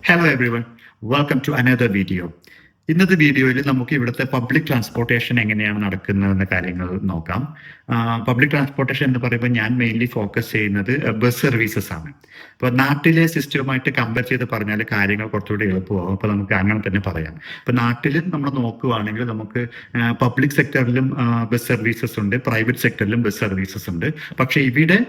Hello everyone, welcome to another video. ഇന്നത്തെ വീഡിയോയിൽ നമുക്ക് ഇവിടുത്തെ പബ്ലിക് ട്രാൻസ്പോർട്ടേഷൻ എങ്ങനെയാണ് നടക്കുന്നതെന്ന കാര്യങ്ങൾ നോക്കാം. പബ്ലിക് ട്രാൻസ്പോർട്ടേഷൻ എന്ന് പറയുമ്പോൾ ഞാൻ മെയിൻലി ഫോക്കസ് ചെയ്യുന്നത് ബസ് സർവീസസ് ആണ്. ഇപ്പോൾ നാട്ടിലെ സിസ്റ്റവുമായിട്ട് കമ്പയർ ചെയ്ത് പറഞ്ഞാൽ കാര്യങ്ങൾ കുറച്ചുകൂടി എളുപ്പമാകും. അപ്പോൾ നമുക്ക് അങ്ങനെ തന്നെ പറയാം. ഇപ്പോൾ നാട്ടിൽ നമ്മൾ നോക്കുകയാണെങ്കിൽ നമുക്ക് പബ്ലിക് സെക്ടറിലും ബസ് സർവീസസ് ഉണ്ട്, പ്രൈവറ്റ് സെക്ടറിലും ബസ് സർവീസസ് ഉണ്ട്. പക്ഷേ ഇവിടെ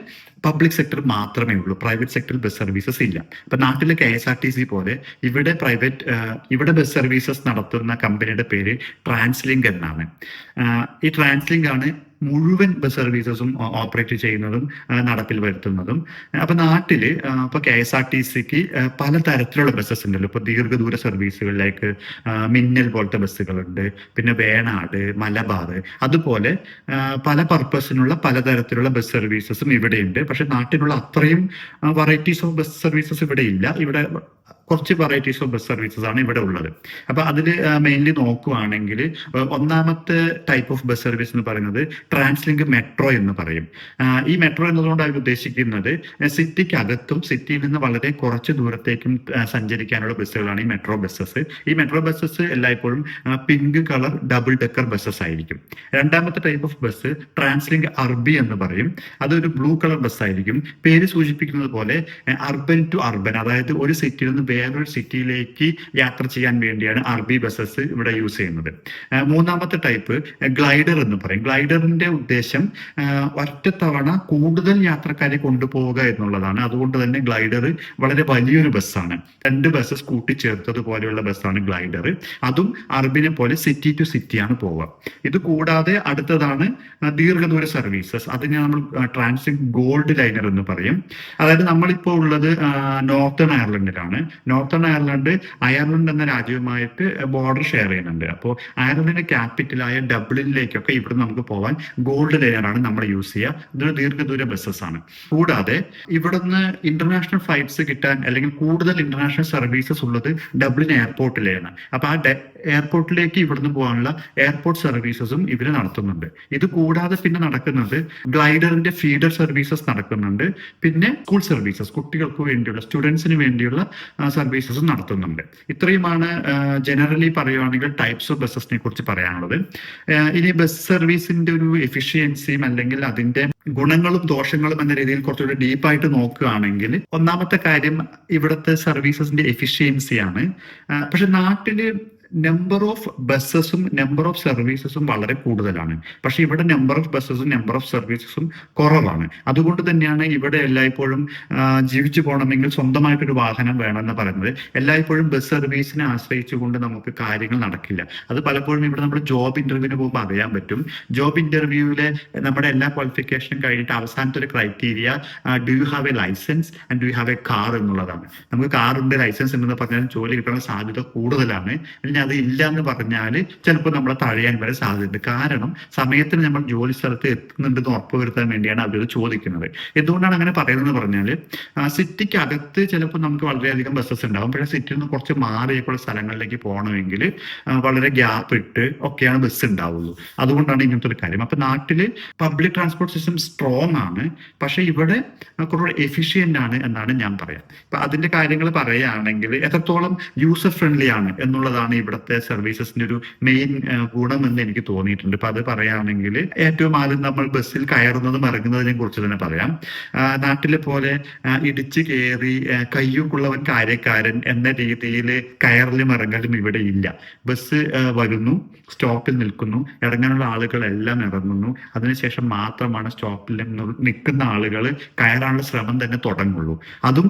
പബ്ലിക് സെക്ടർ മാത്രമേ ഉള്ളൂ, പ്രൈവറ്റ് സെക്ടറിൽ ബസ് സർവീസസ് ഇല്ല. ഇപ്പൊ നാട്ടിലെ KSRTC പോലെ ഇവിടെ ബസ് സർവീസസ് നടത്തുന്ന കമ്പനിയുടെ പേര് ട്രാൻസ്ലിങ്ക് എന്നാണ്. ഈ ട്രാൻസ്ലിങ്ക് ആണ് മുഴുവൻ ബസ് സർവീസസും ഓപ്പറേറ്റ് ചെയ്യുന്നതും നടപ്പിൽ വരുത്തുന്നതും. അപ്പൊ നാട്ടില് ഇപ്പൊ KSRTCക്ക് പല തരത്തിലുള്ള ബസ്സസ് ഉണ്ടല്ലോ. ഇപ്പൊ ദീർഘദൂര സർവീസുകളിലേക്ക് മിന്നൽ പോലത്തെ ബസ്സുകളുണ്ട്, പിന്നെ വേണാട്, മലബാർ, അതുപോലെ പല പർപ്പസിനുള്ള പലതരത്തിലുള്ള ബസ് സർവീസസും ഇവിടെയുണ്ട്. പക്ഷെ നാട്ടിലുള്ള അത്രയും വെറൈറ്റീസ് ഓഫ് ബസ് സർവീസസ് ഇവിടെ ഇല്ല. ഇവിടെ കുറച്ച് വെറൈറ്റീസ് ഓഫ് ബസ് സർവീസസ് ആണ് ഇവിടെ ഉള്ളത്. അപ്പൊ അതിൽ മെയിൻലി നോക്കുവാണെങ്കിൽ ഒന്നാമത്തെ ടൈപ്പ് ഓഫ് ബസ് സർവീസ് എന്ന് പറയുന്നത് ട്രാൻസ്ലിങ്ക് മെട്രോ എന്ന് പറയും. ഈ മെട്രോ എന്നതുകൊണ്ട് അവർ ഉദ്ദേശിക്കുന്നത് സിറ്റിക്കകത്തും സിറ്റിയിൽ നിന്ന് വളരെ കുറച്ച് ദൂരത്തേക്കും സഞ്ചരിക്കാനുള്ള ബസ്സുകളാണ് ഈ മെട്രോ ബസ്സസ്. ഈ മെട്രോ ബസ്സസ് എല്ലായ്പ്പോഴും pink colour double decker buses ആയിരിക്കും. രണ്ടാമത്തെ ടൈപ്പ് ഓഫ് ബസ് ട്രാൻസ്ലിങ്ക് അർബി എന്ന് പറയും. അതൊരു ബ്ലൂ കളർ ബസ് ആയിരിക്കും. പേര് സൂചിപ്പിക്കുന്നത് പോലെ അർബൻ ടു അർബൻ, അതായത് ഒരു സിറ്റിയിൽ നിന്ന് വേറൊരു സിറ്റിയിലേക്ക് യാത്ര ചെയ്യാൻ വേണ്ടിയാണ് അർബി ബസ്സസ് ഇവിടെ യൂസ് ചെയ്യുന്നത്. മൂന്നാമത്തെ ടൈപ്പ് ഗ്ലൈഡർ എന്ന് പറയും. ഗ്ലൈഡറിന്റെ ഉദ്ദേശം ഒറ്റത്തവണ കൂടുതൽ യാത്രക്കാരെ കൊണ്ടുപോവുക എന്നുള്ളതാണ്. അതുകൊണ്ട് തന്നെ ഗ്ലൈഡർ വളരെ വലിയൊരു ബസ്സാണ്. 2 ബസ്സസ് കൂട്ടിച്ചേർത്തത് പോലെയുള്ള ബസ്സാണ് ഗ്ലൈഡർ. അതും അർബിനെ പോലെ സിറ്റി ടു സിറ്റിയാണ് പോവുക. ഇത് കൂടാതെ അടുത്തതാണ് ദീർഘദൂര സർവീസസ്. അതിനെ നമ്മൾ ട്രാൻസിറ്റ് ഗോൾഡ് ലൈനർ എന്ന് പറയും. അതായത് നമ്മളിപ്പോൾ ഉള്ളത് നോർത്തേൺ അയർലൻഡിലാണ്. നോർത്തേൺ അയർലൻഡ് എന്ന രാജ്യവുമായിട്ട് ബോർഡർ ഷെയർ ചെയ്യുന്നുണ്ട്. അപ്പോൾ അയർലൻഡിന്റെ ക്യാപിറ്റലായ ഡബ്ലിനിലേക്കൊക്കെ ഇവിടെ നമുക്ക് പോകാൻ ഗോൾഡ് ലൈനറാണ് നമ്മൾ യൂസ് ചെയ്യുക. ഇതൊരു ദീർഘദൂര ബസ്സസ് ആണ്. കൂടാതെ ഇവിടുന്ന് ഇന്റർനാഷണൽ ഫ്ലൈറ്റ്സ് കിട്ടാൻ അല്ലെങ്കിൽ കൂടുതൽ ഇന്റർനാഷണൽ സർവീസസ് ഉള്ളത് ഡബ്ലിൻ എയർപോർട്ടിലാണ്. അപ്പൊ ആ എയർപോർട്ടിലേക്ക് ഇവിടുന്ന് പോകാനുള്ള എയർപോർട്ട് സർവീസസും ഇവര് നടത്തുന്നുണ്ട്. ഇത് കൂടാതെ പിന്നെ നടക്കുന്നത് ഗ്ലൈഡറിന്റെ ഫീഡർ സർവീസസ് നടക്കുന്നുണ്ട്. പിന്നെ സ്കൂൾ സർവീസസ്, കുട്ടികൾക്ക് വേണ്ടിയുള്ള സ്റ്റുഡൻസിന് വേണ്ടിയുള്ള സർവീസസ് നടത്തുന്നുണ്ട്. ഇത്രയുമാണ് ജനറലി പറയുകയാണെങ്കിൽ ടൈപ്സ് ഓഫ് ബസ്സസിനെ കുറിച്ച് പറയാനുള്ളത്. ഇനി ബസ് സർവീസിന്റെ ഒരു എഫിഷ്യൻസിയും അല്ലെങ്കിൽ അതിന്റെ ഗുണങ്ങളും ദോഷങ്ങളും എന്ന രീതിയിൽ കുറച്ചുകൂടി ഡീപ്പായിട്ട് നോക്കുകയാണെങ്കിൽ ഒന്നാമത്തെ കാര്യം ഇവിടുത്തെ സർവീസസിന്റെ എഫിഷ്യൻസിയാണ്. പക്ഷെ നാട്ടില് നമ്പർ ഓഫ് ബസ്സസും നമ്പർ ഓഫ് സർവീസസും വളരെ കൂടുതലാണ്. പക്ഷെ ഇവിടെ നമ്പർ ഓഫ് ബസ്സസും നമ്പർ ഓഫ് സർവീസസും കുറവാണ്. അതുകൊണ്ട് തന്നെയാണ് ഇവിടെ എല്ലായ്പ്പോഴും ജീവിച്ചു പോകണമെങ്കിൽ സ്വന്തമായിട്ടൊരു വാഹനം വേണമെന്ന് പറയുന്നത്. എല്ലായ്പ്പോഴും ബസ് സർവീസിനെ ആശ്രയിച്ചുകൊണ്ട് നമുക്ക് കാര്യങ്ങൾ നടക്കില്ല. അത് പലപ്പോഴും ഇവിടെ നമ്മൾ ജോബ് ഇന്റർവ്യൂവിന് പോകുമ്പോൾ അറിയാൻ പറ്റും. ജോബ് ഇന്റർവ്യൂവിലെ നമ്മുടെ എല്ലാ ക്വാളിഫിക്കേഷനും കഴിഞ്ഞിട്ട് അവസാനത്തെ ഒരു criteria do you have a licence and do you have a car എന്നുള്ളതാണ്. നമുക്ക് കാർ ഉണ്ട്, ലൈസൻസ് ഉണ്ടെന്ന് പറഞ്ഞാൽ ജോലി കിട്ടാനുള്ള സാധ്യത കൂടുതലാണ്. അത് ഇല്ല എന്ന് പറഞ്ഞാൽ ചിലപ്പോൾ നമ്മളെ തഴയാൻ വരെ സാധ്യതയുണ്ട്. കാരണം സമയത്തിന് നമ്മൾ ജോലി സ്ഥലത്ത് എത്തുന്നുണ്ടെന്ന് ഉറപ്പുവരുത്താൻ വേണ്ടിയാണ് അവർ ചോദിക്കുന്നത്. എന്തുകൊണ്ടാണ് അങ്ങനെ പറയുന്നത് പറഞ്ഞാൽ സിറ്റിക്ക് അകത്ത് ചിലപ്പോൾ നമുക്ക് വളരെയധികം ബസ്സസ് ഉണ്ടാവും. പക്ഷേ സിറ്റിയിൽ നിന്ന് കുറച്ച് മാറിയൊക്കെയുള്ള സ്ഥലങ്ങളിലേക്ക് പോകണമെങ്കിൽ വളരെ ഗ്യാപ്പ് ഇട്ട് ഒക്കെയാണ് ബസ് ഉണ്ടാവുള്ളൂ. അതുകൊണ്ടാണ് ഇങ്ങനത്തെ ഒരു കാര്യം. അപ്പൊ നാട്ടില് പബ്ലിക് ട്രാൻസ്പോർട്ട് സിസ്റ്റം സ്ട്രോങ് ആണ്, പക്ഷെ ഇവിടെ കുറേ എഫിഷ്യന്റ് ആണ് എന്നാണ് ഞാൻ പറയാം. അപ്പൊ അതിന്റെ കാര്യങ്ങൾ പറയുകയാണെങ്കിൽ എത്രത്തോളം യൂസർ ഫ്രണ്ട്ലി ആണ് എന്നുള്ളതാണ് ഇവിടുത്തെ സർവീസസിന്റെ ഒരു മെയിൻ ഗുണം എന്ന് എനിക്ക് തോന്നിയിട്ടുണ്ട്. ഇപ്പൊ അത് പറയുകയാണെങ്കിൽ ഏറ്റവും ആദ്യം നമ്മൾ ബസ്സിൽ കയറുന്നതും ഇറങ്ങുന്നതിനെ കുറിച്ച് തന്നെ പറയാം. നാട്ടിലെ പോലെ ഇടിച്ചു കയറി കയ്യൂക്കുള്ളവൻ കാര്യക്കാരൻ എന്ന രീതിയിൽ കയറലും ഇറങ്ങലും ഇവിടെ ഇല്ല. ബസ് വരുന്നു, സ്റ്റോപ്പിൽ നിൽക്കുന്നു, ഇറങ്ങാനുള്ള ആളുകളെല്ലാം ഇറങ്ങുന്നു. അതിനുശേഷം മാത്രമാണ് സ്റ്റോപ്പിൽ നിൽക്കുന്ന ആളുകൾ കയറാനുള്ള ശ്രമം തന്നെ തുടങ്ങുള്ളൂ. അതും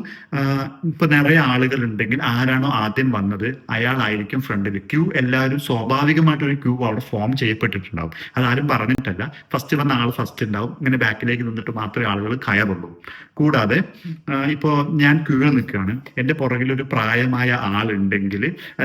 ഇപ്പൊ നിറയെ ആളുകൾ ഉണ്ടെങ്കിൽ ആരാണോ ആദ്യം വന്നത് അയാളായിരിക്കും ഫ്രണ്ടിൽ. ക്യൂ എല്ലാവരും സ്വാഭാവികമായിട്ടൊരു ക്യൂ അവിടെ ഫോം ചെയ്യപ്പെട്ടിട്ടുണ്ടാവും. അതാരും പറഞ്ഞിട്ടല്ല. ഫസ്റ്റ് വന്ന ആൾ ഫസ്റ്റ് ഉണ്ടാവും. ഇങ്ങനെ ബാക്കിലേക്ക് നിന്നിട്ട് മാത്രമേ ആളുകൾ കയറുള്ളൂ. കൂടാതെ ഇപ്പോ ഞാൻ ക്യൂവിൽ നിൽക്കുകയാണ്, എന്റെ പുറകിൽ ഒരു പ്രായമായ ആളുണ്ടെങ്കിൽ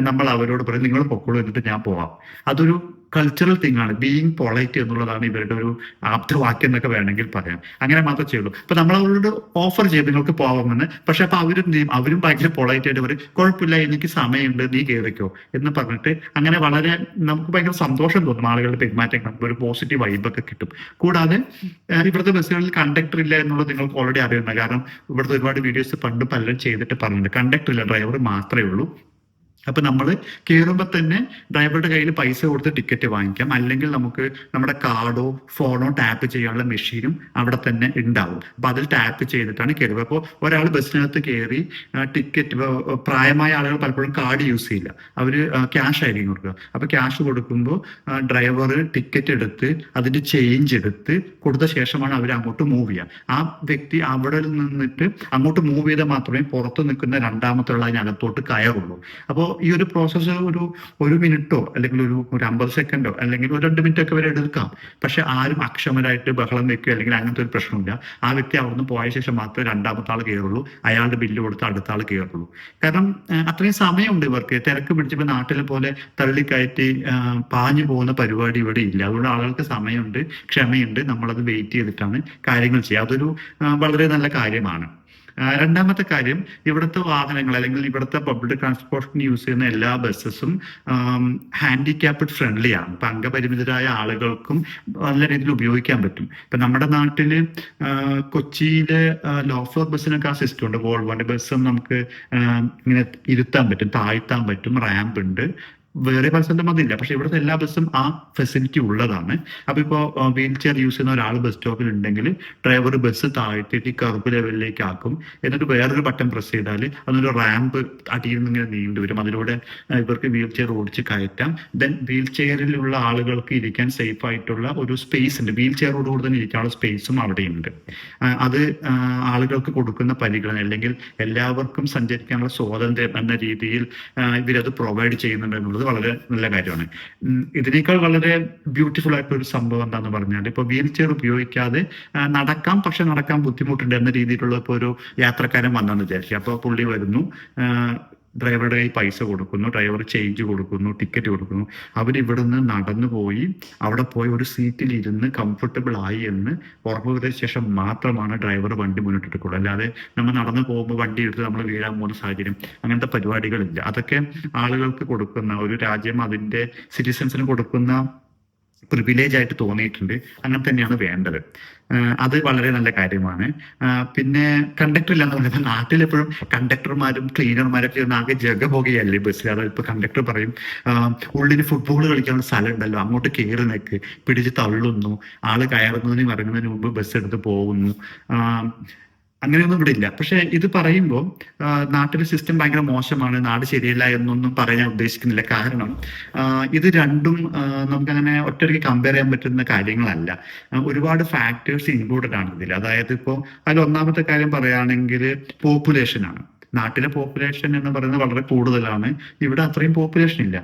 നമ്മൾ അവരോട് പറയും നിങ്ങൾ പൊക്കോളൂ എന്നിട്ട് ഞാൻ പോവാം. അതൊരു കൾച്ചറൽ തിങ് ആണ്. ബീയിങ് പൊളൈറ്റ് എന്നുള്ളതാണ് ഇവരുടെ ഒരു ആപ്തവാക്യം എന്നൊക്കെ വേണമെങ്കിൽ പറയാം. അങ്ങനെ മാത്രമേ ചെയ്യുള്ളൂ. അപ്പൊ നമ്മൾ അവരോട് ഓഫർ ചെയ്യും നിങ്ങൾക്ക് പോകാമെന്ന്. പക്ഷെ അപ്പൊ അവരെന്ത് ചെയ്യും, അവരും ഭയങ്കര പൊളൈറ്റ് ആയിട്ട് പറയും കുഴപ്പമില്ല എനിക്ക് സമയമുണ്ട് നീ കയറിക്കോ എന്ന് പറഞ്ഞിട്ട് അങ്ങനെ വളരെ നമുക്ക് ഭയങ്കര സന്തോഷം തോന്നും. ആളുകളുടെ പെരുമാറ്റം കാണുമ്പോൾ ഒരു പോസിറ്റീവ് വൈബൊക്കെ കിട്ടും. കൂടാതെ ഇവിടുത്തെ ബസ്സുകളിൽ കണ്ടക്ടർ ഇല്ല എന്നുള്ളത് നിങ്ങൾക്ക് ഓൾറെഡി അറിയുന്ന, കാരണം ഇവിടുത്തെ ഒരുപാട് വീഡിയോസ് പണ്ട് പലരും ചെയ്തിട്ട് പറഞ്ഞിട്ടുണ്ട്. കണ്ടക്ടർ ഇല്ല, ഡ്രൈവർ മാത്രമേ ഉള്ളൂ. അപ്പൊ നമ്മൾ കയറുമ്പോൾ തന്നെ ഡ്രൈവറുടെ കയ്യിൽ പൈസ കൊടുത്ത് ടിക്കറ്റ് വാങ്ങിക്കാം, അല്ലെങ്കിൽ നമുക്ക് നമ്മുടെ കാർഡോ ഫോണോ ടാപ്പ് ചെയ്യാനുള്ള മെഷീനും അവിടെ തന്നെ ഉണ്ടാവും. അപ്പൊ അതിൽ ടാപ്പ് ചെയ്തിട്ടാണ് കയറുക. അപ്പോൾ ഒരാൾ ബസ്സിനകത്ത് കയറി ടിക്കറ്റ്, പ്രായമായ ആളുകൾ പലപ്പോഴും കാർഡ് യൂസ് ചെയ്യില്ല, അവര് ക്യാഷ് ആയിരിക്കും കൊടുക്കുക. അപ്പൊ ക്യാഷ് കൊടുക്കുമ്പോൾ ഡ്രൈവർ ടിക്കറ്റ് എടുത്ത് അതിന്റെ ചേഞ്ച് എടുത്ത് കൊടുത്ത ശേഷമാണ് അവർ അങ്ങോട്ട് മൂവ് ചെയ്യുക. ആ വ്യക്തി അവിടെ നിന്നിട്ട് അങ്ങോട്ട് മൂവ് ചെയ്താൽ മാത്രമേ പുറത്ത് നിൽക്കുന്ന രണ്ടാമത്തെ ഉള്ള അതിനകത്തോട്ട് കയറുള്ളൂ. അപ്പോൾ ഈ ഒരു പ്രോസസ്സ് ഒരു മിനിറ്റോ അല്ലെങ്കിൽ ഒരു 50 സെക്കൻഡോ അല്ലെങ്കിൽ ഒരു 2 മിനിറ്റ് ഒക്കെ വരെ എടുക്കാം. പക്ഷെ ആരും അക്ഷമരായിട്ട് ബഹളം വെക്കുക അല്ലെങ്കിൽ അങ്ങനത്തെ ഒരു പ്രശ്നമില്ല. ആ വ്യക്തി അവിടുന്ന് പോയ ശേഷം മാത്രമേ രണ്ടാമത്തെ ആൾ കയറുള്ളൂ, അയാളുടെ ബില്ല് കൊടുത്ത് അടുത്ത ആൾ കയറുള്ളൂ. കാരണം അത്രയും സമയമുണ്ട് ഇവർക്ക്. തിരക്ക് പിടിച്ചപ്പോൾ നാട്ടിലെ പോലെ തള്ളിക്കയറ്റി പാഞ്ഞു പോകുന്ന പരിപാടി ഇവിടെ ഇല്ല. അതുകൊണ്ട് ആളുകൾക്ക് സമയമുണ്ട്, ക്ഷമയുണ്ട്, നമ്മളത് വെയിറ്റ് ചെയ്തിട്ടാണ് കാര്യങ്ങൾ ചെയ്യുക. അതൊരു വളരെ നല്ല കാര്യമാണ്. രണ്ടാമത്തെ കാര്യം, ഇവിടുത്തെ വാഹനങ്ങൾ അല്ലെങ്കിൽ ഇവിടുത്തെ പബ്ലിക് ട്രാൻസ്പോർട്ടേഷൻ യൂസ് ചെയ്യുന്ന എല്ലാ ബസ്സസും ഹാൻഡിക്യാപ്ഡ് ഫ്രണ്ട്ലി ആണ്. ഇപ്പൊ അംഗപരിമിതരായ ആളുകൾക്കും നല്ല രീതിയിൽ ഉപയോഗിക്കാൻ പറ്റും. ഇപ്പൊ നമ്മുടെ നാട്ടില് കൊച്ചിയിലെ ലോ ഫ്ലോർ ബസ്സിനൊക്കെ ആ സിസ്റ്റം ഉണ്ട്. വോൾവോന്റെ ബസ്സും നമുക്ക് ഇങ്ങനെ ഇരുത്താൻ പറ്റും, താഴ്ത്താൻ പറ്റും, റാമ്പ് ഉണ്ട്. വേറെ പല സ്ഥലത്തും അതില്ല. പക്ഷെ ഇവിടുത്തെ എല്ലാ ബസ്സും ആ ഫെസിലിറ്റി ഉള്ളതാണ്. അപ്പൊ ഇപ്പോ വീൽ ചെയർ യൂസ് ചെയ്യുന്ന ഒരാൾ ബസ് സ്റ്റോപ്പിൽ ഉണ്ടെങ്കിൽ ഡ്രൈവർ ബസ് താഴ്ത്തിയിട്ട് കർവ് ലെവലിലേക്ക് ആക്കും. എന്നിട്ട് വേറൊരു ബട്ടൺ പ്രസ് ചെയ്താൽ അതിനൊരു റാമ്പ് അടിയിൽ നിന്ന് ഇങ്ങനെ നീണ്ടുവരും. അതിലൂടെ ഇവർക്ക് വീൽ ചെയർ ഓടിച്ച് കയറ്റാം. ദെൻ വീൽ ചെയറിലുള്ള ആളുകൾക്ക് ഇരിക്കാൻ സേഫ് ആയിട്ടുള്ള ഒരു സ്പേസ് ഉണ്ട്. വീൽ ചെയറോടുകൂടി തന്നെ ഇരിക്കാനുള്ള സ്പേസും അവിടെയുണ്ട്. അത് ആളുകൾക്ക് കൊടുക്കുന്ന പരിഗണന, അല്ലെങ്കിൽ എല്ലാവർക്കും സഞ്ചരിക്കാനുള്ള സ്വാതന്ത്ര്യം എന്ന രീതിയിൽ ഇവരത് പ്രൊവൈഡ് ചെയ്യുന്നുണ്ട് എന്നുള്ളത് വളരെ നല്ല കാര്യമാണ്. ഇതിനേക്കാൾ വളരെ ബ്യൂട്ടിഫുൾ ആയിട്ടുള്ള ഒരു സംഭവം എന്താന്ന് പറഞ്ഞാൽ, ഇപ്പൊ വീൽ ചെയർ ഉപയോഗിക്കാതെ നടക്കാം, പക്ഷെ നടക്കാൻ ബുദ്ധിമുട്ടുണ്ട് എന്ന രീതിയിലുള്ള ഇപ്പൊ ഒരു യാത്രക്കാരൻ വന്നെന്ന് വിചാരിച്ചു. അപ്പൊ പുള്ളി വരുന്നു, ഡ്രൈവറുടെ കയ്യിൽ പൈസ കൊടുക്കുന്നു, ഡ്രൈവർ ചേഞ്ച് കൊടുക്കുന്നു, ടിക്കറ്റ് കൊടുക്കുന്നു. അവരിവിടുന്ന് നടന്നു പോയി അവിടെ പോയി ഒരു സീറ്റിൽ ഇരുന്ന് കംഫർട്ടബിൾ ആയി എന്ന് ഉറപ്പുവരുത്തിയ ശേഷം മാത്രമാണ് ഡ്രൈവർ വണ്ടി മുന്നിട്ടെടുക്കുള്ളൂ. അല്ലാതെ നമ്മൾ നടന്നു പോകുമ്പോൾ വണ്ടി എടുത്ത് നമ്മൾ വീഴാൻ പോകുന്ന സാഹചര്യം, അങ്ങനത്തെ പരിപാടികളില്ല. അതൊക്കെ ആളുകൾക്ക് കൊടുക്കുന്ന, ഒരു രാജ്യം അതിന്റെ സിറ്റിസൺസിന് കൊടുക്കുന്ന പ്രിവിലേജ് ആയിട്ട് തോന്നിയിട്ടുണ്ട്. അങ്ങനെ തന്നെയാണ് വേണ്ടത്. അത് വളരെ നല്ല കാര്യമാണ്. പിന്നെ കണ്ടക്ടർ ഇല്ലാന്ന് പറയുന്നത്, നാട്ടിലെപ്പോഴും കണ്ടക്ടർമാരും ക്ലീനർമാരൊക്കെ ആകെ ജഗപോകയല്ലേ ബസ്സിൽ. അതായത് ഇപ്പൊ കണ്ടക്ടർ പറയും ഉള്ളിന് ഫുട്ബോൾ കളിക്കാനുള്ള സ്ഥലം ഉണ്ടല്ലോ, അങ്ങോട്ട് കയറി നിൽക്ക്, പിടിച്ച് തള്ളുന്നു, ആള് കയറുന്നതിനും ഇറങ്ങുന്നതിന് മുമ്പ് ബസ് എടുത്ത് പോകുന്നു. അങ്ങനെയൊന്നും ഇവിടെ ഇല്ല. പക്ഷെ ഇത് പറയുമ്പോൾ നാട്ടിലെ സിസ്റ്റം ഭയങ്കര മോശമാണ്, നാട് ശരിയല്ല എന്നൊന്നും പറയാൻ ഉദ്ദേശിക്കുന്നില്ല. കാരണം ഇത് രണ്ടും നമുക്കങ്ങനെ ഒറ്റയ്ക്ക് കമ്പയർ ചെയ്യാൻ പറ്റുന്ന കാര്യങ്ങളല്ല. ഒരുപാട് ഫാക്ടേഴ്സ് ഇൻക്ലൂഡഡ് ആണ് ഇതിൽ. അതായത് ഇപ്പോൾ അതിൽ ഒന്നാമത്തെ കാര്യം പറയുകയാണെങ്കിൽ പോപ്പുലേഷൻ ആണ്. നാട്ടിലെ പോപ്പുലേഷൻ എന്ന് പറയുന്നത് വളരെ കൂടുതലാണ്, ഇവിടെ അത്രയും പോപ്പുലേഷൻ ഇല്ല.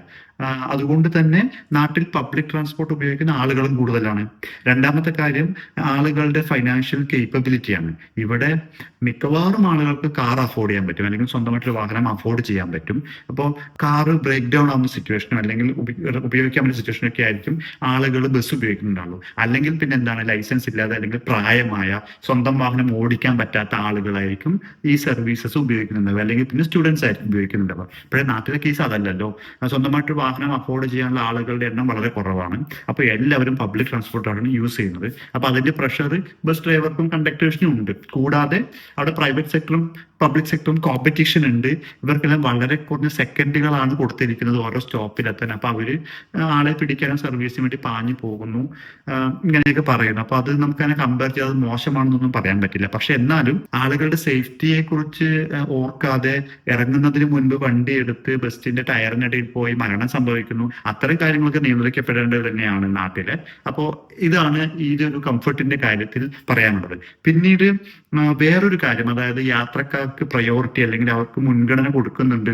അതുകൊണ്ട് തന്നെ നാട്ടിൽ പബ്ലിക് ട്രാൻസ്പോർട്ട് ഉപയോഗിക്കുന്ന ആളുകളും കൂടുതലാണ്. രണ്ടാമത്തെ കാര്യം ആളുകളുടെ ഫൈനാൻഷ്യൽ കേപ്പബിലിറ്റിയാണ്. ഇവിടെ മിക്കവാറും ആളുകൾക്ക് കാർ അഫോർഡ് ചെയ്യാൻ പറ്റും, അല്ലെങ്കിൽ സ്വന്തമായിട്ടൊരു വാഹനം അഫോർഡ് ചെയ്യാൻ പറ്റും. അപ്പോൾ കാറ് ബ്രേക്ക് ഡൗൺ ആവുന്ന സിറ്റുവേഷനോ അല്ലെങ്കിൽ ഉപയോഗിക്കാൻ പറ്റുന്ന സിറ്റുവേഷനൊക്കെ ആയിരിക്കും ആളുകൾ ബസ് ഉപയോഗിക്കുന്നുണ്ടാവുള്ളൂ. അല്ലെങ്കിൽ പിന്നെ എന്താണ്, ലൈസൻസ് ഇല്ലാതെ അല്ലെങ്കിൽ പ്രായമായ സ്വന്തം വാഹനം ഓടിക്കാൻ പറ്റാത്ത ആളുകളായിരിക്കും ഈ സർവീസസ് ഉപയോഗിക്കുന്നുണ്ടാവുക, അല്ലെങ്കിൽ പിന്നെ സ്റ്റുഡൻസ് ആയിരിക്കും ഉപയോഗിക്കുന്നുണ്ടാവുക. പക്ഷേ നാട്ടിലെ കേസ് അതല്ലല്ലോ. സ്വന്തമായിട്ട് വാഹനം അഫോർഡ് ചെയ്യാനുള്ള ആളുകളുടെ എണ്ണം വളരെ കുറവാണ്. അപ്പൊ എല്ലാവരും പബ്ലിക് ട്രാൻസ്പോർട്ടാണ് യൂസ് ചെയ്യുന്നത്. അപ്പൊ അതിന്റെ പ്രഷർ ബസ് ഡ്രൈവർക്കും കണ്ടക്ടേഴ്സിനും ഉണ്ട്. കൂടാതെ അവിടെ പ്രൈവറ്റ് സെക്ടറും പബ്ലിക് സെക്ടറും കോമ്പറ്റീഷൻ ഉണ്ട്. ഇവർക്കെല്ലാം വളരെ കുറഞ്ഞ സെക്കൻഡുകളാണ് കൊടുത്തിരിക്കുന്നത് ഓരോ സ്റ്റോപ്പിലെത്താൻ. അപ്പൊ അവര് ആളെ പിടിക്കാനും സർവീസിന് വേണ്ടി പാഞ്ഞു പോകുന്നു, ഇങ്ങനെയൊക്കെ പറയുന്നു. അപ്പൊ അത് നമുക്കങ്ങനെ കമ്പയർ ചെയ്ത് അത് മോശമാണെന്നൊന്നും പറയാൻ പറ്റില്ല. പക്ഷെ എന്നാലും ആളുകളുടെ സേഫ്റ്റിയെ കുറിച്ച് ഓർക്കാതെ ഇറങ്ങുന്നതിന് മുൻപ് വണ്ടി എടുത്ത് ബസ്സിന്റെ ടയറിനിടയിൽ പോയി മരണം സംഭവിക്കുന്നു. അത്തരം കാര്യങ്ങളൊക്കെ നിയന്ത്രിക്കപ്പെടേണ്ടത് തന്നെയാണ് നാട്ടില്. അപ്പോ ഇതാണ് ഈ ഒരു കംഫർട്ടിന്റെ കാര്യത്തിൽ പറയാനുള്ളത്. പിന്നീട് വേറൊരു കാര്യം, അതായത് യാത്രക്കാർക്ക് പ്രയോറിറ്റി അല്ലെങ്കിൽ അവർക്ക് മുൻഗണന കൊടുക്കുന്നുണ്ട്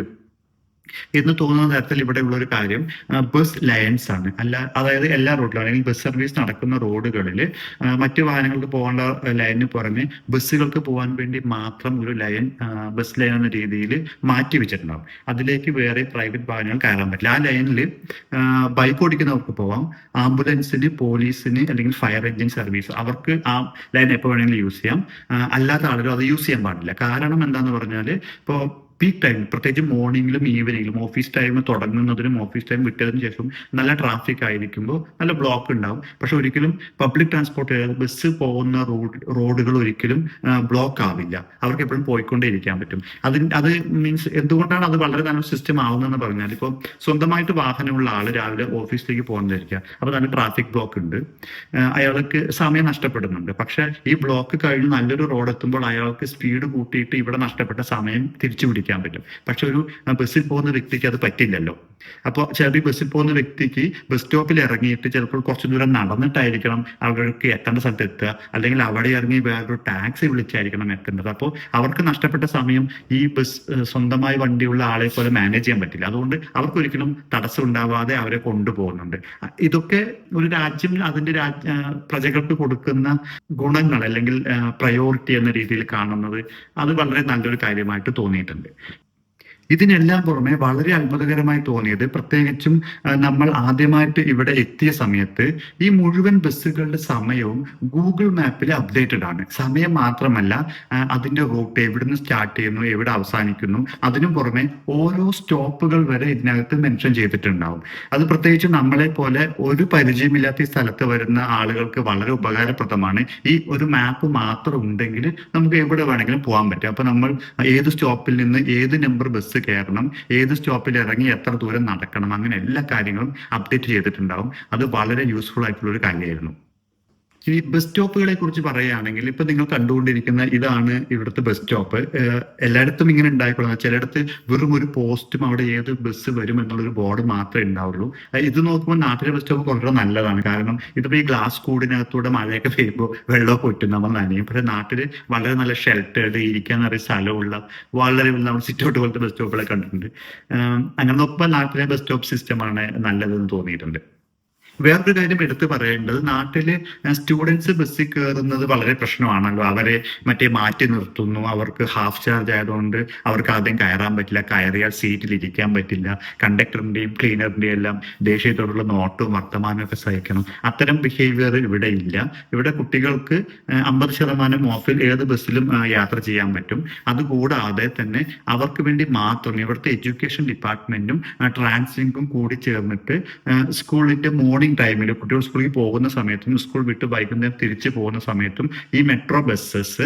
എന്ന് തോന്നുന്ന തരത്തിൽ ഇവിടെയുള്ള ഒരു കാര്യം ബസ് ലയൻസ് ആണ്. അതായത് എല്ലാ റോഡിലും അല്ലെങ്കിൽ ബസ് സർവീസ് നടക്കുന്ന റോഡുകളിൽ മറ്റു വാഹനങ്ങൾക്ക് പോകേണ്ട ലൈനിന് പുറമെ ബസ്സുകൾക്ക് പോകാൻ വേണ്ടി മാത്രം ഒരു ലൈൻ, ബസ് ലൈൻ എന്ന രീതിയിൽ മാറ്റി വെച്ചിട്ടുണ്ടാവും. അതിലേക്ക് വേറെ പ്രൈവറ്റ് വാഹനങ്ങൾ കയറാൻ പറ്റില്ല. ആ ലൈനിൽ ബൈക്ക് ഓടിക്കുന്നവർക്ക് പോവാം, ആംബുലൻസിന്, പോലീസിന് അല്ലെങ്കിൽ ഫയർ എഞ്ചിൻ സർവീസ് അവർക്ക് ആ ലൈൻ എപ്പോൾ വേണമെങ്കിലും യൂസ് ചെയ്യാം. അല്ലാത്ത ആളുകൾ അത് യൂസ് ചെയ്യാൻ പാടില്ല. കാരണം എന്താന്ന് പറഞ്ഞാൽ, ഇപ്പോൾ പീക്ക് ടൈം, പ്രത്യേകിച്ച് മോർണിംഗിലും ഈവനിങ്ങിലും, ഓഫീസ് ടൈം തുടങ്ങുന്നതിനും ഓഫീസ് ടൈം വിട്ടതിന് ശേഷം നല്ല ട്രാഫിക് ആയിരിക്കുമ്പോൾ നല്ല ബ്ലോക്ക് ഉണ്ടാവും. പക്ഷെ ഒരിക്കലും പബ്ലിക് ട്രാൻസ്പോർട്ട്, ബസ് പോകുന്ന റോഡുകൾ ഒരിക്കലും ബ്ലോക്ക് ആവില്ല. അവർക്ക് എപ്പോഴും പോയിക്കൊണ്ടേ ഇരിക്കാൻ പറ്റും. അത് മീൻസ് എന്തുകൊണ്ടാണ് അത് വളരെ നല്ല സിസ്റ്റം ആവുന്നതെന്ന് പറഞ്ഞാൽ, ഇപ്പോൾ സ്വന്തമായിട്ട് വാഹനമുള്ള ആൾ രാവിലെ ഓഫീസിലേക്ക് പോകുന്നതായിരിക്കുക, അപ്പോൾ നല്ല ട്രാഫിക് ബ്ലോക്ക് ഉണ്ട്, അയാൾക്ക് സമയം നഷ്ടപ്പെടുന്നുണ്ട്. പക്ഷെ ഈ ബ്ലോക്ക് കഴിഞ്ഞ് നല്ലൊരു റോഡ് എത്തുമ്പോൾ അയാൾക്ക് സ്പീഡ് കൂട്ടിയിട്ട് ഇവിടെ നഷ്ടപ്പെട്ട സമയം തിരിച്ചു പിടിക്കാൻ പറ്റും. പക്ഷെ ഒരു ബസ്സിൽ പോകുന്ന വ്യക്തിക്ക് അത് പറ്റില്ലല്ലോ. അപ്പോൾ ചിലപ്പോൾ ഈ ബസ്സിൽ പോകുന്ന വ്യക്തിക്ക് ബസ് സ്റ്റോപ്പിൽ ഇറങ്ങിയിട്ട് ചിലപ്പോൾ കുറച്ചു ദൂരം നടന്നിട്ടായിരിക്കണം അവർക്ക് എത്തേണ്ട സ്ഥലത്ത് എത്തുക, അല്ലെങ്കിൽ അവിടെ ഇറങ്ങി വേറൊരു ടാക്സി വിളിച്ചായിരിക്കണം എത്തേണ്ടത്. അപ്പോൾ അവർക്ക് നഷ്ടപ്പെട്ട സമയം ഈ ബസ് സ്വന്തമായി വണ്ടിയുള്ള ആളെ പോലെ മാനേജ് ചെയ്യാൻ പറ്റില്ല. അതുകൊണ്ട് അവർക്ക് ഒരിക്കലും തടസ്സം ഉണ്ടാവാതെ അവരെ കൊണ്ടുപോകുന്നുണ്ട്. ഇതൊക്കെ ഒരു രാജ്യം അതിന്റെ പ്രജകൾക്ക് കൊടുക്കുന്ന ഗുണങ്ങൾ അല്ലെങ്കിൽ പ്രയോറിറ്റി എന്ന രീതിയിൽ കാണുന്നത് അത് വളരെ നല്ലൊരു കാര്യമായിട്ട് തോന്നിയിട്ടുണ്ട്. ഇതിനെല്ലാം പുറമെ വളരെ അത്ഭുതകരമായി തോന്നിയത്, പ്രത്യേകിച്ചും നമ്മൾ ആദ്യമായിട്ട് ഇവിടെ എത്തിയ സമയത്ത് ഈ മുഴുവൻ ബസ്സുകളുടെ സമയവും ഗൂഗിൾ മാപ്പിൽ അപ്ഡേറ്റഡ് ആണ്. സമയം മാത്രമല്ല, അതിന്റെ റൂട്ട് എവിടുന്ന് സ്റ്റാർട്ട് ചെയ്യുന്നു, എവിടെ അവസാനിക്കുന്നു, അതിനും പുറമെ ഓരോ സ്റ്റോപ്പുകൾ വരെ ഇതിനകത്ത് മെൻഷൻ ചെയ്തിട്ടുണ്ടാവും. അത് പ്രത്യേകിച്ച് നമ്മളെ പോലെ ഒരു പരിചയമില്ലാത്ത ഈ സ്ഥലത്ത് വരുന്ന ആളുകൾക്ക് വളരെ ഉപകാരപ്രദമാണ്. ഈ ഒരു മാപ്പ് മാത്രം ഉണ്ടെങ്കിൽ നമുക്ക് എവിടെ വേണമെങ്കിലും പോകാൻ പറ്റും. അപ്പൊ നമ്മൾ ഏത് സ്റ്റോപ്പിൽ നിന്ന് ഏത് നമ്പർ ബസ് കയറണം, ഏത് സ്റ്റോപ്പിൽ ഇറങ്ങി എത്ര ദൂരം നടക്കണം, അങ്ങനെ എല്ലാ കാര്യങ്ങളും അപ്ഡേറ്റ് ചെയ്തിട്ടുണ്ടാവും. അത് വളരെ യൂസ്ഫുൾ ആയിട്ടുള്ള ഒരു കാര്യമായിരുന്നു. ഈ ബസ് സ്റ്റോപ്പുകളെ കുറിച്ച് പറയുകയാണെങ്കിൽ, ഇപ്പൊ നിങ്ങൾ കണ്ടുകൊണ്ടിരിക്കുന്ന ഇതാണ് ഇവിടുത്തെ ബസ് സ്റ്റോപ്പ്. എല്ലായിടത്തും ഇങ്ങനെ ഉണ്ടായിക്കൊള്ളുന്നത്, ചിലയിടത്ത് വെറും ഒരു പോസ്റ്റും അവിടെ ഏത് ബസ് വരും എന്നുള്ളൊരു ബോർഡ് മാത്രമേ ഉണ്ടാവുള്ളൂ. ഇത് നോക്കുമ്പോൾ നാട്ടിലെ ബസ് സ്റ്റോപ്പ് വളരെ നല്ലതാണ്. കാരണം ഇതിപ്പോ ഈ ഗ്ലാസ് കൂടിനകത്തൂടെ മഴയൊക്കെ പെയ്യുമ്പോൾ വെള്ളമൊക്കെ ഒറ്റും, നമ്മൾ നനയും. പക്ഷെ നാട്ടില് വളരെ നല്ല ഷെൽട്ടേഡ്, ഇരിക്കാൻ നിറയെ സ്ഥലമുള്ള വളരെ നമ്മൾ സിറ്റൗട്ട് പോലത്തെ ബസ് സ്റ്റോപ്പുകളെ കണ്ടിട്ടുണ്ട്. അങ്ങനെ നോക്കുമ്പോൾ നാട്ടിലെ ബസ് സ്റ്റോപ്പ് സിസ്റ്റമാണ് നല്ലതെന്ന് തോന്നിയിട്ടുണ്ട്. വേറൊരു കാര്യം എടുത്തു പറയേണ്ടത്, നാട്ടില് സ്റ്റുഡൻസ് ബസ്സിൽ കയറുന്നത് വളരെ പ്രശ്നമാണല്ലോ. അവരെ മാറ്റി നിർത്തുന്നു. അവർക്ക് ഹാഫ് ചാർജ് ആയതുകൊണ്ട് അവർക്ക് ആദ്യം കയറാൻ പറ്റില്ല, കയറിയാൽ സീറ്റിൽ ഇരിക്കാൻ പറ്റില്ല. കണ്ടക്ടറിന്റെയും ക്ലീനറിന്റെയും എല്ലാം ദേഷ്യത്തോടുള്ള നോട്ടും വർത്തമാനവും ഒക്കെ സഹിക്കണം. അത്തരം ബിഹേവിയർ ഇവിടെ ഇല്ല. ഇവിടെ കുട്ടികൾക്ക് 50% ഓഫിൽ ഏത് ബസ്സിലും യാത്ര ചെയ്യാൻ പറ്റും. അതുകൂടാതെ തന്നെ അവർക്ക് വേണ്ടി മാത്രം ഇവിടുത്തെ എഡ്യൂക്കേഷൻ ഡിപ്പാർട്ട്മെന്റും ട്രാൻസ്ലിങ്കും കൂടി ചേർന്നിട്ട് സ്കൂളിന്റെ മോർണിംഗ് ടൈമിൽ കുട്ടികൾ സ്കൂളിൽ പോകുന്ന സമയത്തും സ്കൂൾ വിട്ട് വൈകുന്നേരം തിരിച്ചു പോകുന്ന സമയത്തും ഈ മെട്രോ ബസ്സസ്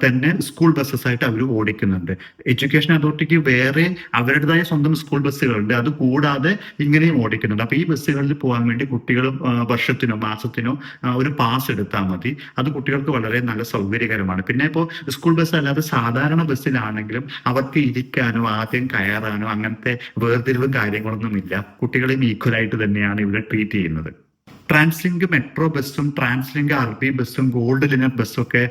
തന്നെ സ്കൂൾ ബസ്സസ് ആയിട്ട് അവർ ഓടിക്കുന്നുണ്ട്. എഡ്യൂക്കേഷൻ അതോറിറ്റിക്ക് വേറെ അവരുടേതായ സ്വന്തം സ്കൂൾ ബസ്സുകളുണ്ട്. അത് കൂടാതെ ഇങ്ങനെയും ഓടിക്കുന്നുണ്ട്. അപ്പൊ ഈ ബസ്സുകളിൽ പോകാൻ വേണ്ടി കുട്ടികൾ വർഷത്തിനോ മാസത്തിനോ ഒരു പാസ് എടുത്താൽ മതി. അത് കുട്ടികൾക്ക് വളരെ നല്ല സൗകര്യകരമാണ്. പിന്നെ ഇപ്പോൾ സ്കൂൾ ബസ് അല്ലാതെ സാധാരണ ബസ്സിലാണെങ്കിലും അവർക്ക് ഇരിക്കാനോ ആദ്യം കയറാനോ അങ്ങനത്തെ വേർതിരിവും കാര്യങ്ങളൊന്നും ഇല്ല. കുട്ടികളെയും ഈക്വലായിട്ട് തന്നെയാണ് ഇവിടെ ട്രീറ്റ് ചെയ്യുന്നത്. ട്രാൻസ്ലിങ്ക് മെട്രോ ബസ്സും ട്രാൻസ്ലിങ്ക് അർബി ബസ്സും ഗോൾഡ് ലിനർ ബസ്സും ഒക്കെ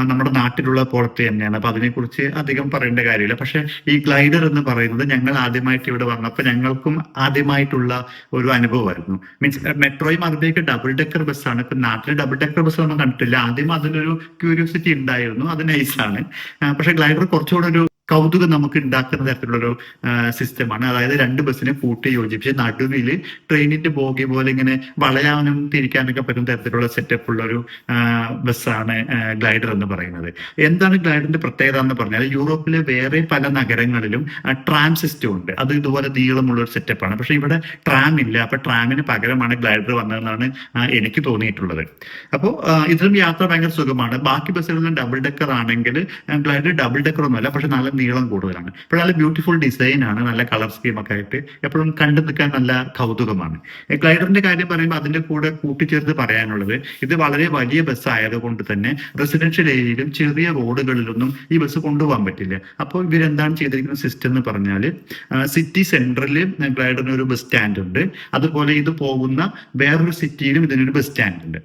നമ്മുടെ നാട്ടിലുള്ള പോലത്തെ തന്നെയാണ്. അപ്പൊ അതിനെക്കുറിച്ച് അധികം പറയേണ്ട കാര്യമില്ല. പക്ഷെ ഈ ഗ്ലൈഡർ എന്ന് പറയുന്നത് ഞങ്ങൾ ആദ്യമായിട്ട് ഇവിടെ വന്നപ്പോൾ ഞങ്ങൾക്കും ആദ്യമായിട്ടുള്ള ഒരു അനുഭവമായിരുന്നു. മീൻസ് മെട്രോയും അർബിയൊക്കെ ഡബിൾ ഡെക്കർ ബസ്സാണ്. ഇപ്പൊ നാട്ടിൽ ഡബിൾ ഡെക്കർ ബസ് ഒന്നും കണ്ടിട്ടില്ല. ആദ്യം അതിലൊരു ക്യൂരിയോസിറ്റി ഉണ്ടായിരുന്നു, അത് നൈസാണ്. പക്ഷെ ഗ്ലൈഡർ കുറച്ചുകൂടെ ഒരു കൗതുകം നമുക്ക് ഉണ്ടാക്കുന്ന തരത്തിലുള്ളൊരു സിസ്റ്റമാണ്. അതായത് രണ്ട് ബസ്സിനെ കൂട്ടി യോജിപ്പിച്ച് നടുവിൽ ട്രെയിനിന്റെ ബോഗി പോലെ ഇങ്ങനെ വളയാനും തിരിക്കാനൊക്കെ പറ്റുന്ന തരത്തിലുള്ള സെറ്റപ്പ് ഉള്ള ഒരു ബസ്സാണ് ഗ്ലൈഡർ എന്ന് പറയുന്നത്. എന്താണ് ഗ്ലൈഡറിന്റെ പ്രത്യേകത എന്ന് പറഞ്ഞാൽ, യൂറോപ്പിലെ വേറെ പല നഗരങ്ങളിലും ട്രാം സിസ്റ്റം ഉണ്ട്. അത് ഇതുപോലെ നീളമുള്ള ഒരു സെറ്റപ്പാണ്. പക്ഷെ ഇവിടെ ട്രാം ഇല്ല. അപ്പൊ ട്രാമിന് പകരമാണ് ഗ്ലൈഡർ വന്നതെന്നാണ് എനിക്ക് തോന്നിയിട്ടുള്ളത്. അപ്പോൾ ഇതിലും യാത്ര ഭയങ്കര സുഖമാണ്. ബാക്കി ബസ്സുകളിലും ഡബിൾ ഡെക്കർ ആണെങ്കിൽ ഗ്ലൈഡർ ഡബിൾ ഡെക്കർ ഒന്നുമല്ല, പക്ഷെ നല്ല നീളം കൂടുതലാണ്. ഇപ്പോൾ നല്ല ബ്യൂട്ടിഫുൾ ഡിസൈൻ ആണ്, നല്ല കളർ സ്കീം ഒക്കെ ആയിട്ട് എപ്പോഴും കണ്ടു നിൽക്കാൻ നല്ല കൗതുകമാണ്. ഗ്ലൈഡറിന്റെ കാര്യം പറയുമ്പോൾ അതിന്റെ കൂടെ കൂട്ടിച്ചേർത്ത് പറയാനുള്ളത്, ഇത് വളരെ വലിയ ബസ് ആയതുകൊണ്ട് തന്നെ റെസിഡൻഷ്യൽ ഏരിയയിലും ചെറിയ റോഡുകളിലൊന്നും ഈ ബസ് കൊണ്ടുപോകാൻ പറ്റില്ല. അപ്പോൾ ഇവരെന്താണ് ചെയ്തിരിക്കുന്ന സിസ്റ്റം എന്ന് പറഞ്ഞാൽ, സിറ്റി സെൻട്രലിൽ ഗ്ലൈഡറിന് ഒരു ബസ് സ്റ്റാൻഡ് ഉണ്ട്. അതുപോലെ ഇത് പോകുന്ന വേറൊരു സിറ്റിയിലും ഇതിനൊരു ബസ് സ്റ്റാൻഡ് ഉണ്ട്.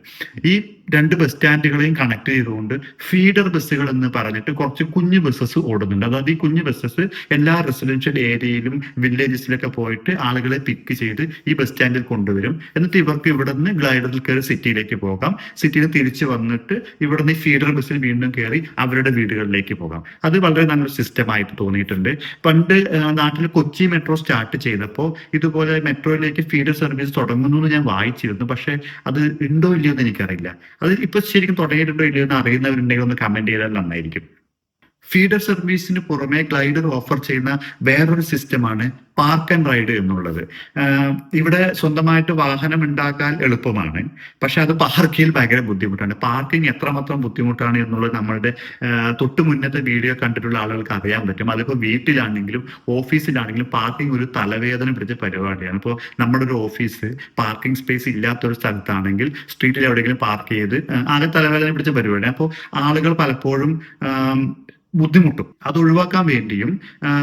ഈ രണ്ട് ബസ് സ്റ്റാൻഡുകളെയും കണക്ട് ചെയ്തുകൊണ്ട് ഫീഡർ ബസ്സുകൾ എന്ന് പറഞ്ഞിട്ട് കുറച്ച് കുഞ്ഞു ബസ്സസ് ഓടുന്നുണ്ട്. അതായത് ഈ കുഞ്ഞു ബസ്സസ് എല്ലാ റെസിഡൻഷ്യൽ ഏരിയയിലും വില്ലേജസിലൊക്കെ പോയിട്ട് ആളുകളെ പിക്ക് ചെയ്ത് ഈ ബസ് സ്റ്റാൻഡിൽ കൊണ്ടുവരും. എന്നിട്ട് ഇവർക്ക് ഇവിടെ നിന്ന് ഗ്ലൈഡറിൽ കയറി സിറ്റിയിലേക്ക് പോകാം. സിറ്റിയിൽ തിരിച്ചു വന്നിട്ട് ഇവിടെ നിന്ന് ഈ ഫീഡർ ബസ്സിൽ വീണ്ടും കയറി അവരുടെ വീടുകളിലേക്ക് പോകാം. അത് വളരെ നല്ലൊരു സിസ്റ്റമായിട്ട് തോന്നിയിട്ടുണ്ട്. പണ്ട് നാട്ടിൽ കൊച്ചി മെട്രോ സ്റ്റാർട്ട് ചെയ്തപ്പോൾ ഇതുപോലെ മെട്രോയിലേക്ക് ഫീഡർ സർവീസ് തുടങ്ങുന്നു എന്ന് ഞാൻ വായിച്ചിരുന്നു. പക്ഷെ അത് ഉണ്ടോ ഇല്ലയോ എന്ന് എനിക്കറിയില്ല. അത് ഇപ്പൊ ശരിക്കും തുടങ്ങിയിട്ടുണ്ടോ ഇല്ലയോ എന്ന് അറിയുന്നവരുണ്ടെങ്കിൽ ഒന്ന് കമന്റ് ചെയ്താൽ നന്നായിരിക്കും. ഫീഡർ സർവീസിന് പുറമെ ഗ്ലൈഡർ ഓഫർ ചെയ്യുന്ന വേറൊരു സിസ്റ്റമാണ് പാർക്ക് ആൻഡ് റൈഡ് എന്നുള്ളത്. ഇവിടെ സ്വന്തമായിട്ട് വാഹനം ഉണ്ടാക്കാൻ എളുപ്പമാണ്, പക്ഷെ അത് പാർക്ക് ചെയ്യൽ ഭയങ്കര ബുദ്ധിമുട്ടാണ്. പാർക്കിംഗ് എത്രമാത്രം ബുദ്ധിമുട്ടാണ് എന്നുള്ളത് നമ്മളുടെ തൊട്ട് മുന്നത്തെ വീഡിയോ കണ്ടിട്ടുള്ള ആളുകൾക്ക് അറിയാൻ പറ്റും. അതിപ്പോൾ വീട്ടിലാണെങ്കിലും ഓഫീസിലാണെങ്കിലും പാർക്കിംഗ് ഒരു തലവേദന പിടിച്ച പരിപാടിയാണ്. ഇപ്പോൾ നമ്മുടെ ഒരു ഓഫീസ് പാർക്കിംഗ് സ്പേസ് ഇല്ലാത്തൊരു സ്ഥലത്താണെങ്കിൽ സ്ട്രീറ്റിൽ എവിടെയെങ്കിലും പാർക്ക് ചെയ്ത് ആകെ തലവേദന പിടിച്ച പരിപാടിയാണ്. അപ്പോൾ ആളുകൾ പലപ്പോഴും ബുദ്ധിമുട്ടും. അത് ഒഴിവാക്കാൻ വേണ്ടിയും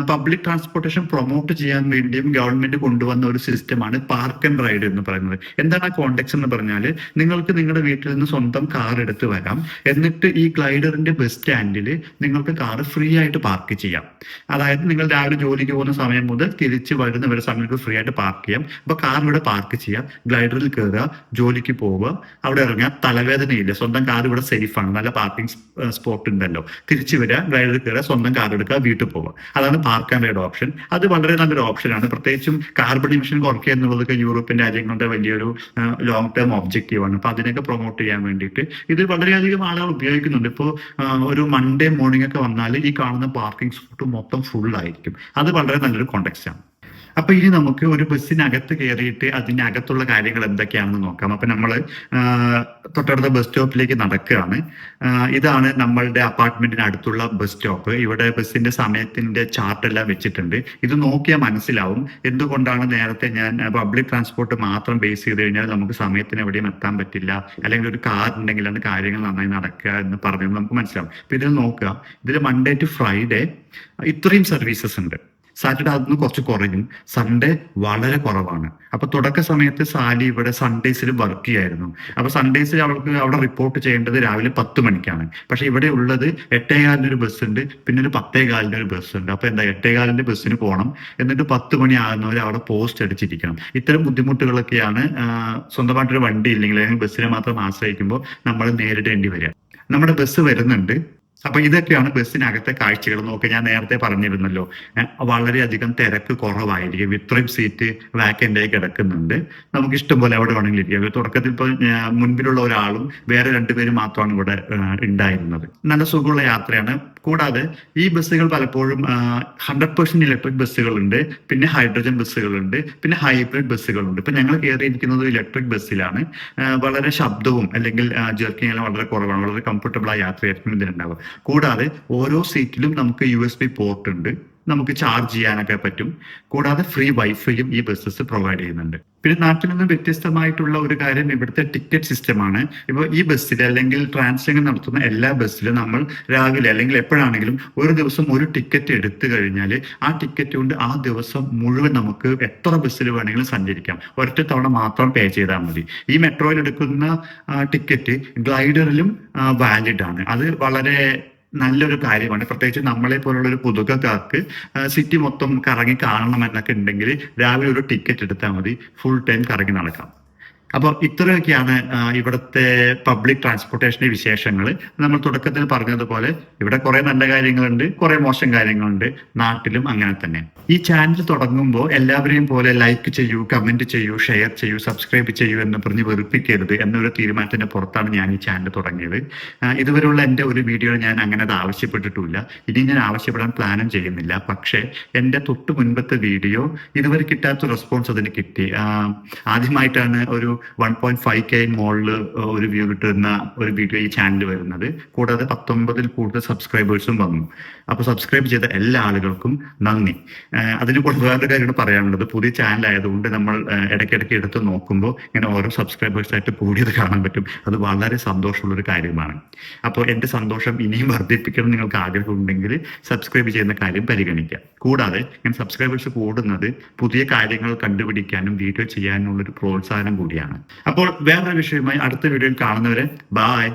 പബ്ലിക് ട്രാൻസ്പോർട്ടേഷൻ പ്രൊമോട്ട് ചെയ്യാൻ വേണ്ടിയും ഗവൺമെന്റ് കൊണ്ടുവന്ന ഒരു സിസ്റ്റമാണ് പാർക്ക് ആൻഡ് റൈഡ് എന്ന് പറയുന്നത്. എന്താണ് ആ കോണ്ടെക്സ്റ്റ് എന്ന് പറഞ്ഞാൽ, നിങ്ങൾക്ക് നിങ്ങളുടെ വീട്ടിൽ നിന്ന് സ്വന്തം കാർ എടുത്ത് വരാം. എന്നിട്ട് ഈ ഗ്ലൈഡറിന്റെ ബസ് സ്റ്റാൻഡിൽ നിങ്ങൾക്ക് കാർ ഫ്രീ ആയിട്ട് പാർക്ക് ചെയ്യാം. അതായത് നിങ്ങൾ രാവിലെ ജോലിക്ക് പോകുന്ന സമയം മുതൽ തിരിച്ച് വരുന്ന വരെ സമയത്ത് ഫ്രീ ആയിട്ട് പാർക്ക് ചെയ്യാം. അപ്പൊ കാർ ഇവിടെ പാർക്ക് ചെയ്യാം, ഗ്ലൈഡറിൽ കയറുക, ജോലിക്ക് പോവുക, അവിടെ ഇറങ്ങുക, തലവേദനയില്ല. സ്വന്തം കാർ ഇവിടെ സേഫ് ആണ്, നല്ല പാർക്കിംഗ് സ്പോട്ട് ഉണ്ടല്ലോ. തിരിച്ചു വരിക, ഗ്ലൈഡറിൽ കയറുക, സ്വന്തം കാർ എടുക്കുക, വീട്ടിൽ പോവുക. അതാണ് പാർക്ക് ആൻഡ് റൈഡ് ഓപ്ഷൻ. അത് വളരെ നല്ലൊരു ഓപ്ഷനാണ്. പ്രത്യേകിച്ചും കാർബൺ എമിഷൻ കുറയ്ക്കുക എന്നുള്ളതൊക്കെ യൂറോപ്യൻ രാജ്യങ്ങളുടെ വലിയൊരു ലോങ് ടേം ഒബ്ജക്റ്റീവ് ആണ്. അപ്പൊ അതിനൊക്കെ പ്രൊമോട്ട് ചെയ്യാൻ വേണ്ടിയിട്ട് ഇത് വളരെയധികം ആളുകൾ ഉപയോഗിക്കുന്നുണ്ട്. ഇപ്പോൾ ഒരു മൺഡേ മോർണിംഗ് ഒക്കെ വന്നാൽ ഈ കാണുന്ന പാർക്കിംഗ് സ്പോട്ട് മൊത്തം ഫുൾ ആയിരിക്കും. അത് വളരെ നല്ലൊരു കോണ്ടെക്സ്റ്റ് ആണ്. അപ്പൊ ഇനി നമുക്ക് ഒരു ബസ്സിനകത്ത് കയറിയിട്ട് അതിനകത്തുള്ള കാര്യങ്ങൾ എന്തൊക്കെയാണെന്ന് നോക്കാം. അപ്പൊ നമ്മൾ തൊട്ടടുത്ത ബസ് സ്റ്റോപ്പിലേക്ക് നടക്കുകയാണ്. ഇതാണ് നമ്മളുടെ അപ്പാർട്ട്മെന്റിന് അടുത്തുള്ള ബസ് സ്റ്റോപ്പ്. ഇവിടെ ബസ്സിന്റെ സമയത്തിന്റെ ചാർട്ട് എല്ലാം വെച്ചിട്ടുണ്ട്. ഇത് നോക്കിയാൽ മനസ്സിലാവും എന്തുകൊണ്ടാണ് നേരത്തെ ഞാൻ പബ്ലിക് ട്രാൻസ്പോർട്ട് മാത്രം ബേസ് ചെയ്ത് കഴിഞ്ഞാൽ നമുക്ക് സമയത്തിന് എവിടെയും എത്താൻ പറ്റില്ല, അല്ലെങ്കിൽ ഒരു കാർ ഉണ്ടെങ്കിലാണ് കാര്യങ്ങൾ നന്നായി നടക്കുക എന്ന് പറഞ്ഞത് നമുക്ക് മനസ്സിലാവും. അപ്പൊ ഇതിൽ നോക്കുക, ഇതിൽ മൺഡേ ടു ഫ്രൈഡേ ഇത്രയും സർവീസസ് ഉണ്ട്. സാറ്റർഡേ അതിന് കുറച്ച് കുറയും, സൺഡേ വളരെ കുറവാണ്. അപ്പൊ തുടക്ക സമയത്ത് സാലി ഇവിടെ സൺഡേസിൽ വർക്ക് ചെയ്യായിരുന്നു. അപ്പൊ സൺഡേസിൽ അവൾക്ക് അവിടെ റിപ്പോർട്ട് ചെയ്യേണ്ടത് രാവിലെ 10 മണിക്കാണ്. പക്ഷെ ഇവിടെ ഉള്ളത് 8:15 ഒരു ബസ് ഉണ്ട്, പിന്നെ ഒരു 10:15 ഒരു ബസ് ഉണ്ട്. അപ്പൊ എന്താ, 8:15 ബസ്സിന് പോകണം, എന്നിട്ട് 10 മണി ആകുന്നവരെ അവിടെ പോസ്റ്റ് അടിച്ചിരിക്കണം. ഇത്തരം ബുദ്ധിമുട്ടുകളൊക്കെയാണ് സ്വന്തമായിട്ടൊരു വണ്ടി ഇല്ലെങ്കിൽ അല്ലെങ്കിൽ ബസ്സിനെ മാത്രം ആശ്രയിക്കുമ്പോൾ നമ്മൾ നേരിടേണ്ടി വരിക. നമ്മുടെ ബസ് വരുന്നുണ്ട്. അപ്പൊ ഇതൊക്കെയാണ് ബസ്സിനകത്തെ കാഴ്ചകൾ. നോക്കുക, ഞാൻ നേരത്തെ പറഞ്ഞിരുന്നല്ലോ, വളരെയധികം തിരക്ക് കുറവായിരിക്കും. ഇത്രയും സീറ്റ് വാക്കന്റ് ആയി കിടക്കുന്നുണ്ട്. നമുക്ക് ഇഷ്ടം പോലെ എവിടെ വേണമെങ്കിലും ഇരിക്കാം. തുടക്കത്തിൽ ഇപ്പോൾ മുൻപിലുള്ള ഒരാളും വേറെ 2 പേരും മാത്രമാണ് ഇവിടെ ഉണ്ടായിരുന്നത്. നല്ല സുഖമുള്ള യാത്രയാണ്. കൂടാതെ ഈ ബസ്സുകൾ പലപ്പോഴും 100% ഇലക്ട്രിക് ബസ്സുകളുണ്ട്, പിന്നെ ഹൈഡ്രജൻ ബസ്സുകളുണ്ട്, പിന്നെ ഹൈബ്രിഡ് ബസ്സുകളുണ്ട്. ഇപ്പൊ ഞങ്ങൾ കയറിയിരിക്കുന്നത് ഇലക്ട്രിക് ബസ്സിലാണ്. വളരെ ശബ്ദവും അല്ലെങ്കിൽ ജെർക്കിങ് എല്ലാം വളരെ കുറവാണ്. വളരെ കംഫർട്ടബിൾ ആയ യാത്രയായിരിക്കും ഇതിനുണ്ടാവുക. കൂടാതെ ഓരോ സീറ്റിലും നമുക്ക് USB പോർട്ട് ഉണ്ട്, നമുക്ക് ചാർജ് ചെയ്യാനൊക്കെ പറ്റും. കൂടാതെ ഫ്രീ വൈഫൈയും ഈ ബസ്സസ് പ്രൊവൈഡ് ചെയ്യുന്നുണ്ട്. പിന്നെ നാട്ടിൽ നിന്ന് വ്യത്യസ്തമായിട്ടുള്ള ഒരു കാര്യം ഇവിടുത്തെ ടിക്കറ്റ് സിസ്റ്റമാണ്. ഇപ്പോൾ ഈ ബസ്സിൽ അല്ലെങ്കിൽ ട്രാൻസ്ജെൻഡർ നടത്തുന്ന എല്ലാ ബസ്സിലും നമ്മൾ രാവിലെ അല്ലെങ്കിൽ എപ്പോഴാണെങ്കിലും ഒരു ദിവസം ഒരു ടിക്കറ്റ് എടുത്തു കഴിഞ്ഞാൽ ആ ടിക്കറ്റ് കൊണ്ട് ആ ദിവസം മുഴുവൻ നമുക്ക് എത്ര ബസ്സിൽ വേണമെങ്കിലും സഞ്ചരിക്കാം. ഒരൊറ്റ തവണ മാത്രം പേ ചെയ്താൽ മതി. ഈ മെട്രോയിൽ എടുക്കുന്ന ടിക്കറ്റ് ഗ്ലൈഡറിലും വാലിഡ് ആണ്. അത് വളരെ നല്ലൊരു കാര്യമാണ്. പ്രത്യേകിച്ച് നമ്മളെ പോലുള്ള ഒരു പുതുക്കക്കാർക്ക് സിറ്റി മൊത്തം കറങ്ങി കാണണം എന്നൊക്കെ ഉണ്ടെങ്കിൽ രാവിലെ ഒരു ടിക്കറ്റ് എടുത്താൽ മതി, ഫുൾ ടൈം കറങ്ങി നടക്കാം. അപ്പോൾ ഇത്രയൊക്കെയാണ് ഇവിടുത്തെ പബ്ലിക് ട്രാൻസ്പോർട്ടേഷന്റെ വിശേഷങ്ങൾ. നമ്മൾ തുടക്കത്തിൽ പറഞ്ഞതുപോലെ ഇവിടെ കുറെ നല്ല കാര്യങ്ങളുണ്ട്, കുറെ മോശം കാര്യങ്ങളുണ്ട്. നാട്ടിലും അങ്ങനെ തന്നെ. ഈ ചാനൽ തുടങ്ങുമ്പോൾ എല്ലാവരെയും പോലെ ലൈക്ക് ചെയ്യൂ, കമന്റ് ചെയ്യൂ, ഷെയർ ചെയ്യൂ, സബ്സ്ക്രൈബ് ചെയ്യൂ എന്ന് പറഞ്ഞ് വെറുപ്പിക്കരുത് എന്നൊരു തീരുമാനത്തിന്റെ പുറത്താണ് ഞാൻ ഈ ചാനൽ തുടങ്ങിയത്. ഇതുവരെയുള്ള എൻ്റെ ഒരു വീഡിയോ ഞാൻ അങ്ങനെ അത് ആവശ്യപ്പെട്ടിട്ടില്ല, ഇനി ഞാൻ ആവശ്യപ്പെടാൻ പ്ലാനും ചെയ്യുന്നില്ല. പക്ഷേ എൻ്റെ തൊട്ട് മുൻപത്തെ വീഡിയോ ഇതുവരെ കിട്ടാത്ത റെസ്പോൺസ് അതിന് കിട്ടി. ആദ്യമായിട്ടാണ് ഒരു 1.5K മുകളിൽ ഒരു വ്യൂ കിട്ടുന്ന ഒരു വീഡിയോ ഈ ചാനൽ വരുന്നത്. കൂടാതെ 19 കൂടുതൽ സബ്സ്ക്രൈബേഴ്സും വന്നു. അപ്പൊ സബ്സ്ക്രൈബ് ചെയ്ത എല്ലാ ആളുകൾക്കും നന്ദി. അതിന് കൂടെ വേറൊരു കാര്യം പറയാനുള്ളത്, പുതിയ ചാനൽ ആയതുകൊണ്ട് നമ്മൾ ഇടയ്ക്കിടയ്ക്ക് എടുത്ത് നോക്കുമ്പോൾ ഇങ്ങനെ ഓരോ സബ്സ്ക്രൈബേഴ്സ് ആയിട്ട് കൂടിയത് കാണാൻ പറ്റും. അത് വളരെ സന്തോഷമുള്ളൊരു കാര്യമാണ്. അപ്പോൾ എൻ്റെ സന്തോഷം ഇനിയും വർദ്ധിപ്പിക്കണം നിങ്ങൾക്ക് ആഗ്രഹമുണ്ടെങ്കിൽ സബ്സ്ക്രൈബ് ചെയ്യുന്ന കാര്യം പരിഗണിക്കുക. കൂടാതെ ഇങ്ങനെ സബ്സ്ക്രൈബേഴ്സ് കൂടുന്നത് പുതിയ കാര്യങ്ങൾ കണ്ടുപിടിക്കാനും വീഡിയോ ചെയ്യാനുള്ളൊരു പ്രോത്സാഹനം കൂടിയാണ്. തന്നെയാണ്. അപ്പോൾ വേറൊരു വിഷയവുമായി അടുത്ത വീഡിയോയിൽ കാണുന്നവരെ ബായ്.